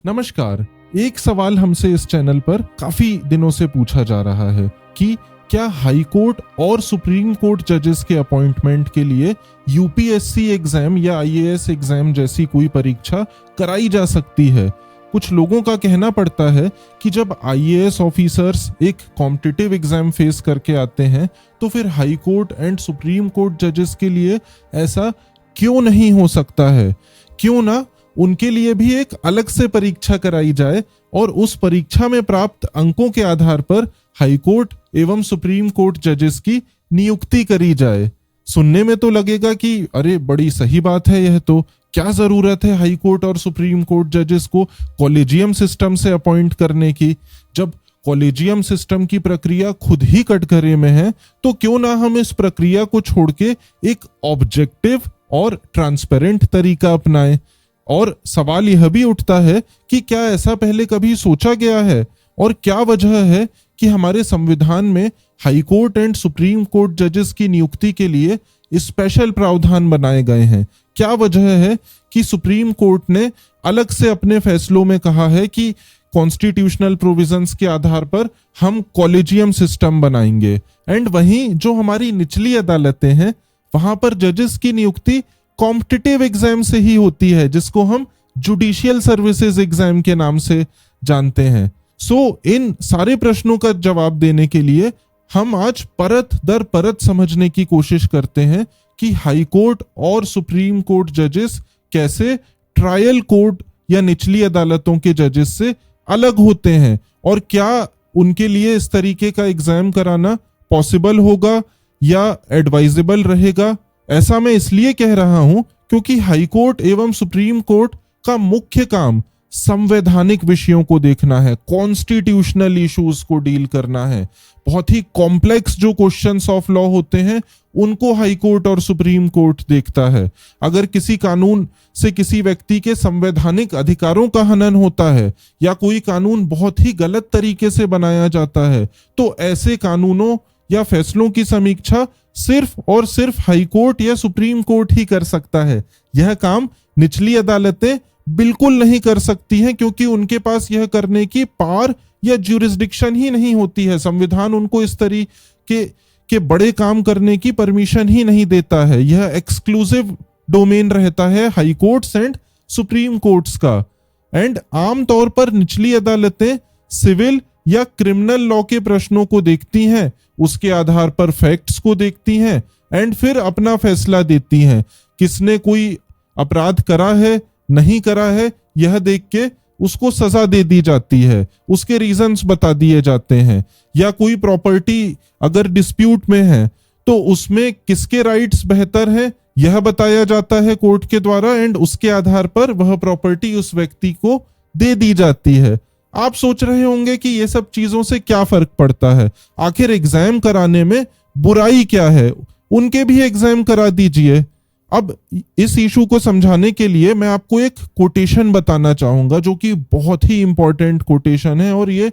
नमस्कार। एक सवाल हमसे इस चैनल पर काफी दिनों से पूछा जा रहा है कि क्या हाई कोर्ट और सुप्रीम कोर्ट जजेस के अपॉइंटमेंट के लिए यूपीएससी एग्जाम या आईएएस एग्जाम जैसी कोई परीक्षा कराई जा सकती है। कुछ लोगों का कहना पड़ता है कि जब आईएएस ऑफिसर्स एक कॉम्पिटिटिव एग्जाम फेस करके आते हैं तो फिर high court and supreme court जजेस के लिए ऐसा क्यों नहीं हो सकता है। क्यों ना उनके लिए भी एक अलग से परीक्षा कराई जाए और उस परीक्षा में प्राप्त अंकों के आधार पर हाई कोर्ट एवं सुप्रीम कोर्ट जजेस की नियुक्ति करी जाए। सुनने में तो लगेगा कि अरे बड़ी सही बात है, यह तो क्या जरूरत है हाई कोर्ट और सुप्रीम कोर्ट जजेस को कॉलेजियम सिस्टम से अपॉइंट करने की। जब कॉलेजियम सिस्टम की प्रक्रिया खुद ही कटघरे में है तो क्यों ना हम इस प्रक्रिया को छोड़ के एक ऑब्जेक्टिव और ट्रांसपेरेंट तरीका अपनाएं। और सवाल यह भी उठता है कि क्या ऐसा पहले कभी सोचा गया है और क्या वजह है कि हमारे संविधान में high court and supreme court जजेस की नियुक्ति के लिए स्पेशल प्रावधान बनाए गए हैं। क्या वजह है कि सुप्रीम कोर्ट ने अलग से अपने फैसलों में कहा है कि कॉन्स्टिट्यूशनल प्रोविजंस के आधार पर हम कॉलेजियम सिस्टम बनाएंगे, एंड वहीं जो हमारी निचली अदालतें हैं वहां पर जजेस की नियुक्ति कॉम्पिटिटिव एग्जाम से ही होती है, जिसको हम जुडिशियल सर्विसेज एग्जाम के नाम से जानते हैं। इन सारे प्रश्नों का जवाब देने के लिए हम आज परत दर परत समझने की कोशिश करते हैं कि हाई कोर्ट और सुप्रीम कोर्ट जजेस कैसे ट्रायल कोर्ट या निचली अदालतों के जजेस से अलग होते हैं और क्या उनके लिए इस तरीके का एग्जाम कराना पॉसिबल होगा या एडवाइजेबल रहेगा। ऐसा मैं इसलिए कह रहा हूं क्योंकि हाई कोर्ट एवं सुप्रीम कोर्ट का मुख्य काम संवैधानिक विषयों को देखना है, कॉन्स्टिट्यूशनल इश्यूज को डील करना है। बहुत ही कॉम्प्लेक्स जो क्वेश्चंस ऑफ लॉ होते हैं उनको हाई कोर्ट और सुप्रीम कोर्ट देखता है। अगर किसी कानून से किसी व्यक्ति के संवैधानिक अधिकारों का हनन होता है या कोई कानून बहुत ही गलत तरीके से बनाया जाता है तो ऐसे कानूनों या फैसलों की समीक्षा सिर्फ और सिर्फ हाई कोर्ट या सुप्रीम कोर्ट ही कर सकता है। यह काम निचली अदालतें बिल्कुल नहीं कर सकती हैं क्योंकि उनके पास यह करने की पावर या ज्यूरिसडिक्शन ही नहीं होती है। संविधान उनको इस तरीके के बड़े काम करने की परमिशन ही नहीं देता है। यह एक्सक्लूसिव डोमेन रहता है high courts and supreme courts का। एंड आमतौर पर निचली अदालतें सिविल या क्रिमिनल लॉ के प्रश्नों को देखती हैं, उसके आधार पर फैक्ट्स को देखती हैं एंड फिर अपना फैसला देती हैं। किसने कोई अपराध करा है नहीं करा है यह देख के उसको सजा दे दी जाती है, उसके रीजंस बता दिए जाते हैं। या कोई प्रॉपर्टी अगर डिस्प्यूट में है तो उसमें किसके राइट्स बेहतर है यह बताया जाता है कोर्ट के द्वारा एंड उसके आधार पर वह प्रॉपर्टी उस व्यक्ति को दे दी जाती है। आप सोच रहे होंगे कि ये सब चीजों से क्या फर्क पड़ता है, आखिर एग्जाम कराने में बुराई क्या है, उनके भी एग्जाम करा दीजिए। अब इस इशू को समझाने के लिए मैं आपको एक कोटेशन बताना चाहूंगा जो कि बहुत ही इंपॉर्टेंट कोटेशन है और ये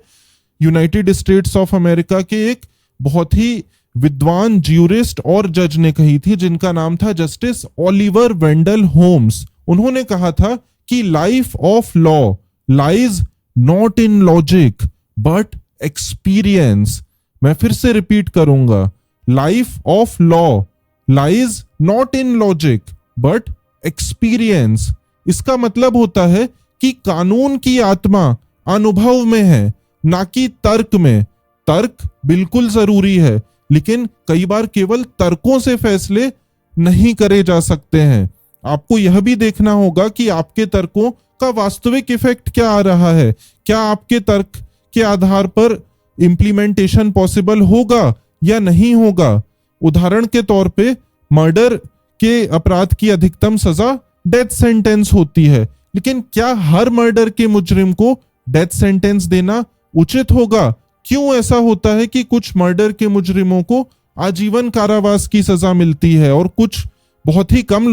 यूनाइटेड स्टेट्स ऑफ अमेरिका के एक बहुत ही विद्वान ज्यूरिस्ट और जज ने कही थी जिनका नाम था जस्टिस ओलिवर वेंडल होम्स। उन्होंने कहा था कि life of law lies not in logic but experience. मैं फिर से रिपीट करूंगा, life of law lies not in logic but experience. इसका मतलब होता है कि कानून की आत्मा अनुभव में है ना कि तर्क में। तर्क बिल्कुल जरूरी है लेकिन कई बार केवल तर्कों से फैसले नहीं करे जा सकते हैं। आपको यह भी देखना होगा कि आपके तर्कों का वास्तविक इफेक्ट क्या आ रहा है, क्या आपके तर्क के आधार पर इंप्लीमेंटेशन पॉसिबल होगा या नहीं होगा। उदाहरण के तौर पे मर्डर के अपराध की अधिकतम सजा डेथ सेंटेंस होती है, लेकिन क्या हर मर्डर के मुजरिम को डेथ सेंटेंस देना उचित होगा। क्यों ऐसा होता है कि कुछ मर्डर के मुजरिमों को आजीवन कारावास की सजा मिलती है और कुछ बहुत ही कम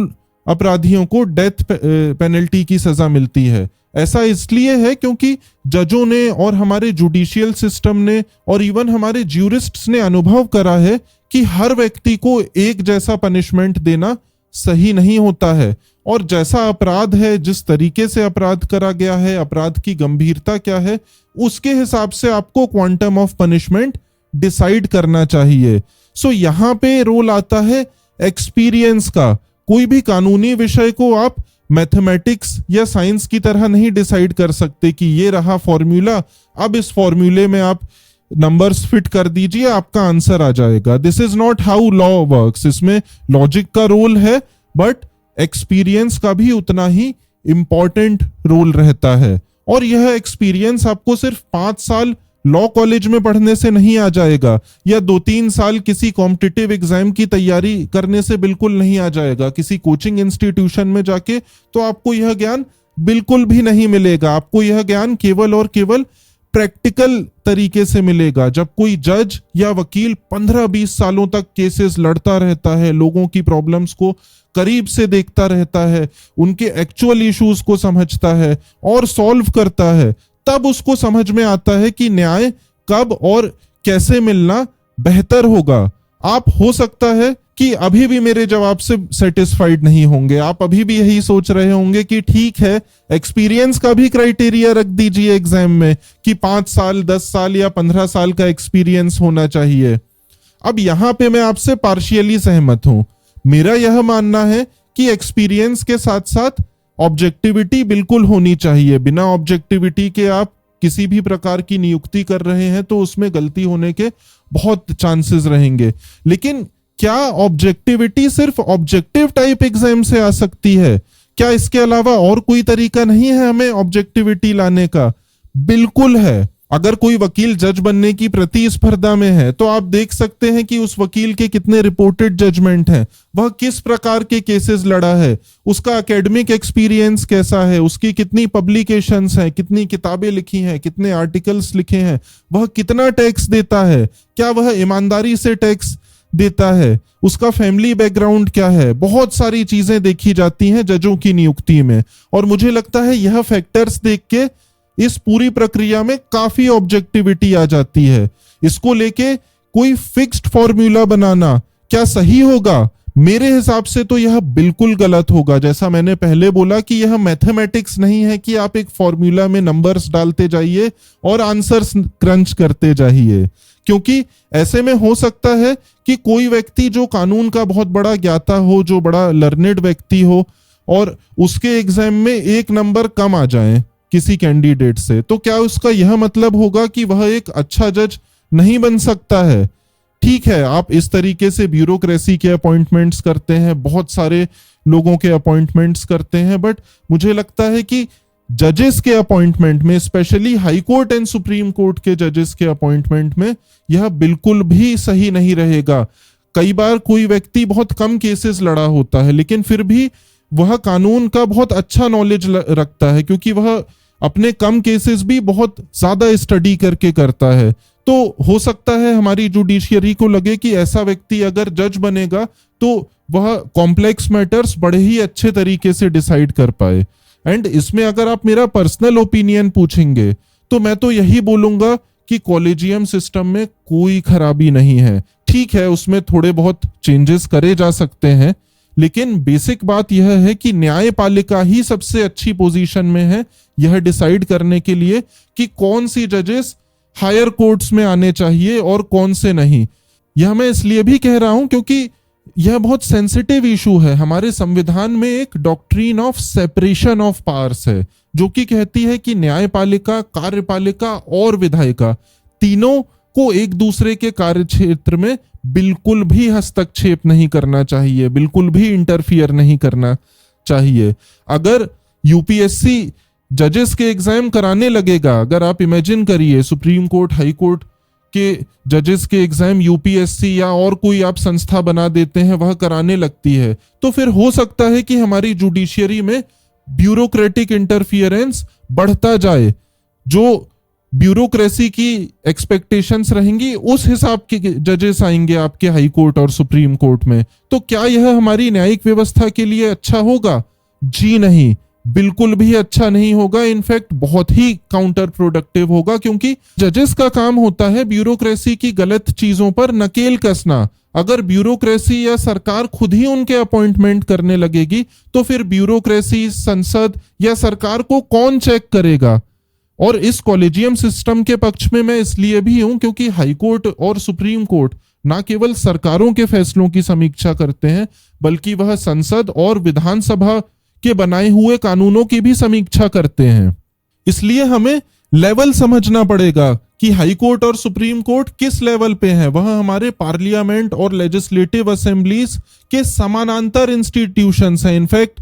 अपराधियों को डेथ पेनल्टी की सजा मिलती है। ऐसा इसलिए है क्योंकि जजों ने और हमारे जुडिशियल सिस्टम ने और इवन हमारे ज्यूरिस्ट्स ने अनुभव करा है कि हर व्यक्ति को एक जैसा पनिशमेंट देना सही नहीं होता है और जैसा अपराध है, जिस तरीके से अपराध करा गया है, अपराध की गंभीरता क्या है, उसके हिसाब से आपको क्वांटम ऑफ पनिशमेंट डिसाइड करना चाहिए। सो यहां पे रोल आता है एक्सपीरियंस का। कोई भी कानूनी विषय को आप मैथमेटिक्स या साइंस की तरह नहीं डिसाइड कर सकते कि ये रहा फॉर्मूला, अब इस फॉर्मूले में आप नंबर्स फिट कर दीजिए, आपका आंसर आ जाएगा। This is not how law works. इसमें लॉजिक का रोल है, बट एक्सपीरियंस का भी उतना ही इंपॉर्टेंट रोल रहता है। और यह एक्सपीरियंस आपको सिर्फ 5 साल लॉ कॉलेज में पढ़ने से नहीं आ जाएगा, या 2-3 साल किसी कॉम्पिटिटिव एग्जाम की तैयारी करने से बिल्कुल नहीं आ जाएगा। किसी कोचिंग इंस्टीट्यूशन में जाके तो आपको यह ज्ञान बिल्कुल भी नहीं मिलेगा। आपको यह ज्ञान केवल और केवल प्रैक्टिकल तरीके से मिलेगा। जब कोई जज या वकील 15-20 सालों तक केसेस लड़ता रहता है, लोगों की प्रॉब्लम्स को करीब से देखता रहता है, उनके एक्चुअल इश्यूज को समझता है और सॉल्व करता है, तब उसको समझ में आता है कि न्याय कब और कैसे मिलना बेहतर होगा। आप हो सकता है कि अभी भी मेरे जवाब से सेटिस्फाइड नहीं होंगे, आप अभी भी यही सोच रहे होंगे कि ठीक है, एक्सपीरियंस का भी क्राइटेरिया रख दीजिए एग्जाम में कि 5 साल, 10 साल या 15 साल का एक्सपीरियंस होना चाहिए। अब यहां पे मैं आपसे पार्शियली सहमत हूं। मेरा यह मानना है कि एक्सपीरियंस के साथ साथ ऑब्जेक्टिविटी बिल्कुल होनी चाहिए। बिना ऑब्जेक्टिविटी के आप किसी भी प्रकार की नियुक्ति कर रहे हैं तो उसमें गलती होने के बहुत चांसेस रहेंगे। लेकिन क्या ऑब्जेक्टिविटी सिर्फ ऑब्जेक्टिव टाइप एग्जाम से आ सकती है? क्या इसके अलावा और कोई तरीका नहीं है हमें ऑब्जेक्टिविटी लाने का? बिल्कुल है। अगर कोई वकील जज बनने की प्रतिस्पर्धा में है तो आप देख सकते हैं कि उस वकील के कितने रिपोर्टेड जजमेंट हैं, वह किस प्रकार के केसेस लड़ा है, उसका एकेडमिक एक्सपीरियंस कैसा है, उसकी कितनी पब्लिकेशंस हैं, कितनी किताबें लिखी हैं, कितने आर्टिकल्स लिखे हैं, वह कितना टैक्स देता है, क्या वह ईमानदारी से टैक्स देता है, उसका फैमिली बैकग्राउंड क्या है। बहुत सारी चीजें देखी जाती हैं जजों की नियुक्ति में, और मुझे लगता है यह फैक्टर्स देख के इस पूरी प्रक्रिया में काफी ऑब्जेक्टिविटी आ जाती है। इसको लेके कोई फिक्स्ड फॉर्मूला बनाना क्या सही होगा? मेरे हिसाब से तो यह बिल्कुल गलत होगा। जैसा मैंने पहले बोला कि यह मैथमेटिक्स नहीं है कि आप एक फॉर्मूला में नंबर्स डालते जाइए और आंसर्स क्रंच करते जाइए, क्योंकि ऐसे में हो सकता है कि कोई व्यक्ति जो कानून का बहुत बड़ा ज्ञाता हो, जो बड़ा लर्नेड व्यक्ति हो, और उसके एग्जाम में 1 नंबर कम आ जाए किसी कैंडिडेट से, तो क्या उसका यह मतलब होगा कि वह एक अच्छा जज नहीं बन सकता है? ठीक है, आप इस तरीके से ब्यूरोक्रेसी के अपॉइंटमेंट्स करते हैं, बहुत सारे लोगों के अपॉइंटमेंट्स करते हैं, बट मुझे लगता है कि जजेस के अपॉइंटमेंट में, specially high court and supreme court के जजेस के अपॉइंटमेंट में, यह बिल्कुल भी सही नहीं रहेगा। कई बार कोई व्यक्ति बहुत कम केसेस लड़ा होता है, लेकिन फिर भी वह कानून का बहुत अच्छा नॉलेज रखता है, क्योंकि वह अपने कम केसेस भी बहुत ज्यादा स्टडी करके करता है। तो हो सकता है हमारी जुडिशियरी को लगे कि ऐसा व्यक्ति अगर जज बनेगा तो वह कॉम्प्लेक्स मैटर्स बड़े ही अच्छे तरीके से डिसाइड कर पाए। एंड इसमें अगर आप मेरा पर्सनल ओपिनियन पूछेंगे तो मैं तो यही बोलूंगा कि कॉलेजियम सिस्टम में कोई खराबी नहीं है। ठीक है, उसमें थोड़े बहुत चेंजेस करे जा सकते हैं, लेकिन बेसिक बात यह है कि न्यायपालिका ही सबसे अच्छी पोजीशन में है यह डिसाइड करने के लिए कि कौन सी जजेस हायर कोर्ट्स में आने चाहिए और कौन से नहीं। यह मैं इसलिए भी कह रहा हूं क्योंकि यह बहुत सेंसिटिव इशू है। हमारे संविधान में एक doctrine of separation of powers है, जो कि कहती है कि न्यायपालिका, कार्यपालिका और विधायिका तीनों को एक दूसरे के कार्य क्षेत्र में बिल्कुल भी हस्तक्षेप नहीं करना चाहिए, बिल्कुल भी इंटरफियर नहीं करना चाहिए। अगर यूपीएससी जजेस के एग्जाम कराने लगेगा, अगर आप इमेजिन करिए सुप्रीम कोर्ट, हाई कोर्ट के जजेस के एग्जाम यूपीएससी या और कोई आप संस्था बना देते हैं, वह कराने लगती है, तो फिर हो सकता है कि हमारी जुडिशियरी में ब्यूरोक्रेटिक इंटरफियरेंस बढ़ता जाए। जो ब्यूरोक्रेसी की एक्सपेक्टेशंस रहेंगी उस हिसाब के जजेस आएंगे आपके हाई कोर्ट और सुप्रीम कोर्ट में। तो क्या यह हमारी न्यायिक व्यवस्था के लिए अच्छा होगा? जी नहीं, बिल्कुल भी अच्छा नहीं होगा। इनफैक्ट बहुत ही काउंटर प्रोडक्टिव होगा, क्योंकि जजेस का काम होता है ब्यूरोक्रेसी की गलत चीजों पर नकेल कसना। अगर ब्यूरोक्रेसी या सरकार खुद ही उनके अपॉइंटमेंट करने लगेगी तो फिर ब्यूरोक्रेसी, संसद या सरकार को कौन चेक करेगा? और इस कॉलेजियम सिस्टम के पक्ष में मैं इसलिए भी हूं क्योंकि हाई कोर्ट और सुप्रीम कोर्ट ना केवल सरकारों के फैसलों की समीक्षा करते हैं, बल्कि वह संसद और विधानसभा के बनाए हुए कानूनों की भी समीक्षा करते हैं। इसलिए हमें लेवल समझना पड़ेगा कि हाई कोर्ट और सुप्रीम कोर्ट किस लेवल पे है। वह हमारे पार्लियामेंट और लेजिस्लेटिव असेंबलीज के समानांतर इंस्टीट्यूशंस हैं। इनफैक्ट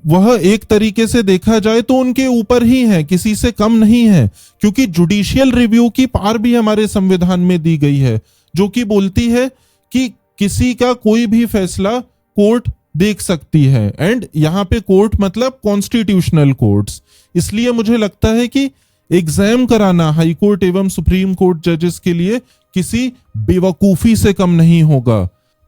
वह एक तरीके से देखा जाए तो उनके ऊपर ही है, किसी से कम नहीं है, क्योंकि जुडिशियल रिव्यू की पावर भी हमारे संविधान में दी गई है, जो कि बोलती है कि किसी का कोई भी फैसला कोर्ट देख सकती है। एंड यहाँ पे कोर्ट मतलब कॉन्स्टिट्यूशनल कोर्ट्स। इसलिए मुझे लगता है कि एग्जाम कराना हाई कोर्ट एवं सुप्रीम कोर्ट जजेस के लिए किसी बेवकूफी से कम नहीं होगा।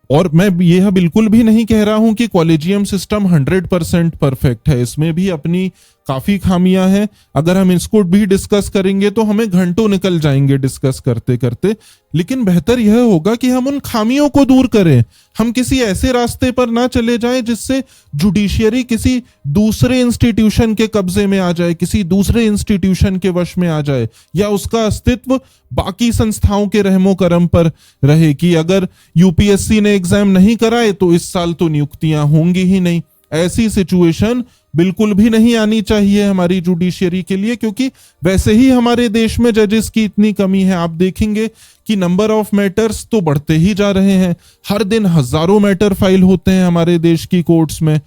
और मैं यह बिल्कुल भी नहीं कह रहा हूं कि कॉलेजियम सिस्टम 100% परफेक्ट है, इसमें भी अपनी काफी खामियां हैं। अगर हम इसको भी डिस्कस करेंगे तो हमें घंटों निकल जाएंगे डिस्कस करते करते, लेकिन बेहतर यह होगा कि हम उन खामियों को दूर करें। हम किसी ऐसे रास्ते पर ना चले जाएं जिससे जुडिशियरी किसी दूसरे इंस्टीट्यूशन के कब्जे में आ जाए, किसी दूसरे इंस्टीट्यूशन के वश में आ जाए, या उसका अस्तित्व बाकी संस्थाओं के रहमो करम पर रहे कि अगर यूपीएससी ने एग्जाम नहीं कराए तो इस साल तो नियुक्तियां होंगी ही नहीं। ऐसी सिचुएशन बिल्कुल भी नहीं आनी चाहिए हमारी जुडिशियरी के लिए, क्योंकि वैसे ही हमारे देश में जजेस की इतनी कमी है। आप देखेंगे कि नंबर ऑफ मैटर्स तो बढ़ते ही जा रहे हैं, हर दिन हजारों मैटर फाइल होते हैं हमारे देश की कोर्ट्स में।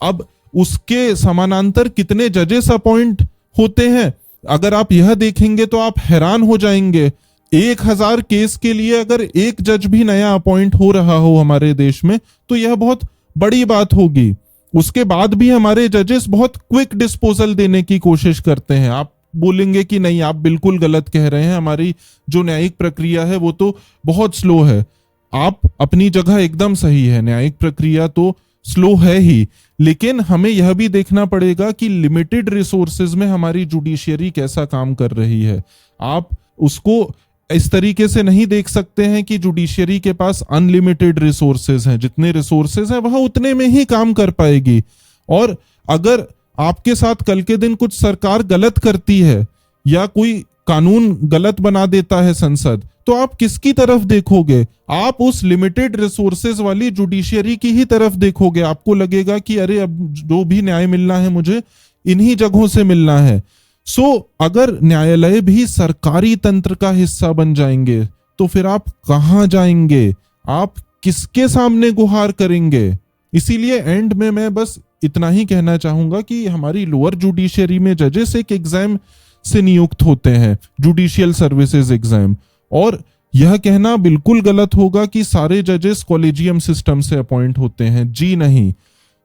अब उसके समानांतर कितने जजेस अपॉइंट होते हैं, अगर आप यह देखेंगे तो आप हैरान हो जाएंगे। 1000 केस के लिए अगर एक जज भी नया अपॉइंट हो रहा हो हमारे देश में तो यह बहुत बड़ी बात होगी। उसके बाद भी हमारे जजेस बहुत क्विक डिस्पोजल देने की कोशिश करते हैं। आप बोलेंगे कि नहीं, आप बिल्कुल गलत कह रहे हैं, हमारी जो न्यायिक प्रक्रिया है वो तो बहुत स्लो है। आप अपनी जगह एकदम सही है, न्यायिक प्रक्रिया तो स्लो है ही, लेकिन हमें यह भी देखना पड़ेगा कि लिमिटेड रिसोर्सेज में हमारी जुडिशियरी कैसा काम कर रही है। आप उसको इस तरीके से नहीं देख सकते हैं कि जुडिशियरी के पास अनलिमिटेड रिसोर्सेज हैं, जितने रिसोर्सेज हैं वह उतने में ही काम कर पाएगी। और अगर आपके साथ कल के दिन कुछ सरकार गलत करती है या कोई कानून गलत बना देता है संसद, तो आप किसकी तरफ देखोगे? आप उस लिमिटेड रिसोर्सेज वाली जुडिशियरी की ही तरफ देखोगे। आपको लगेगा कि अरे अब जो भी न्याय मिलना है मुझे इन्हीं जगहों से मिलना है। अगर न्यायालय भी सरकारी तंत्र का हिस्सा बन जाएंगे तो फिर आप कहां जाएंगे? आप किसके सामने गुहार करेंगे? इसीलिए एंड में मैं बस इतना ही कहना चाहूंगा कि हमारी लोअर जुडिशियरी में जजेस एक एग्जाम से नियुक्त होते हैं, जुडिशियल सर्विसेज एग्जाम, और यह कहना बिल्कुल गलत होगा कि सारे जजेस कॉलेजियम सिस्टम से अपॉइंट होते हैं। जी नहीं,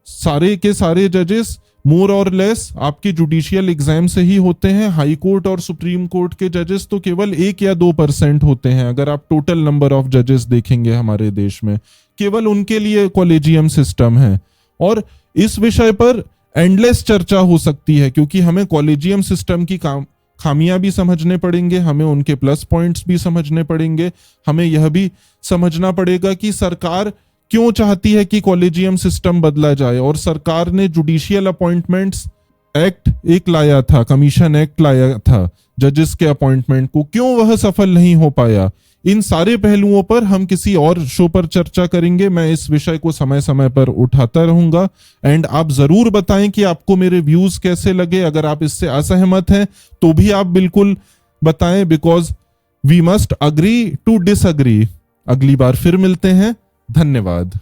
सारे के सारे जजेस मोर और लेस आपके जुडिशियल एग्जाम से ही होते हैं। हाई कोर्ट और सुप्रीम कोर्ट के जजेस तो केवल 1 या 2% होते हैं। अगर आप टोटल नंबर ऑफ जजेस देखेंगे हमारे देश में, केवल उनके लिए कॉलेजियम सिस्टम है। और इस विषय पर एंडलेस चर्चा हो सकती है, क्योंकि हमें कॉलेजियम सिस्टम की खामियां भी समझने पड़ेंगे, हमें उनके प्लस पॉइंट्स भी समझने पड़ेंगे। हमें यह भी समझना पड़ेगा कि सरकार क्यों चाहती है कि कॉलेजियम सिस्टम बदला जाए, और सरकार ने जुडिशियल अपॉइंटमेंट्स एक्ट एक लाया था, कमीशन एक्ट लाया था जजेस के अपॉइंटमेंट को, क्यों वह सफल नहीं हो पाया। इन सारे पहलुओं पर हम किसी और शो पर चर्चा करेंगे। मैं इस विषय को समय समय पर उठाता रहूंगा। एंड आप जरूर बताएं कि आपको मेरे व्यूज कैसे लगे। अगर आप इससे असहमत हैं तो भी आप बिल्कुल बताएं, because we must agree to disagree. अगली बार फिर मिलते हैं। धन्यवाद।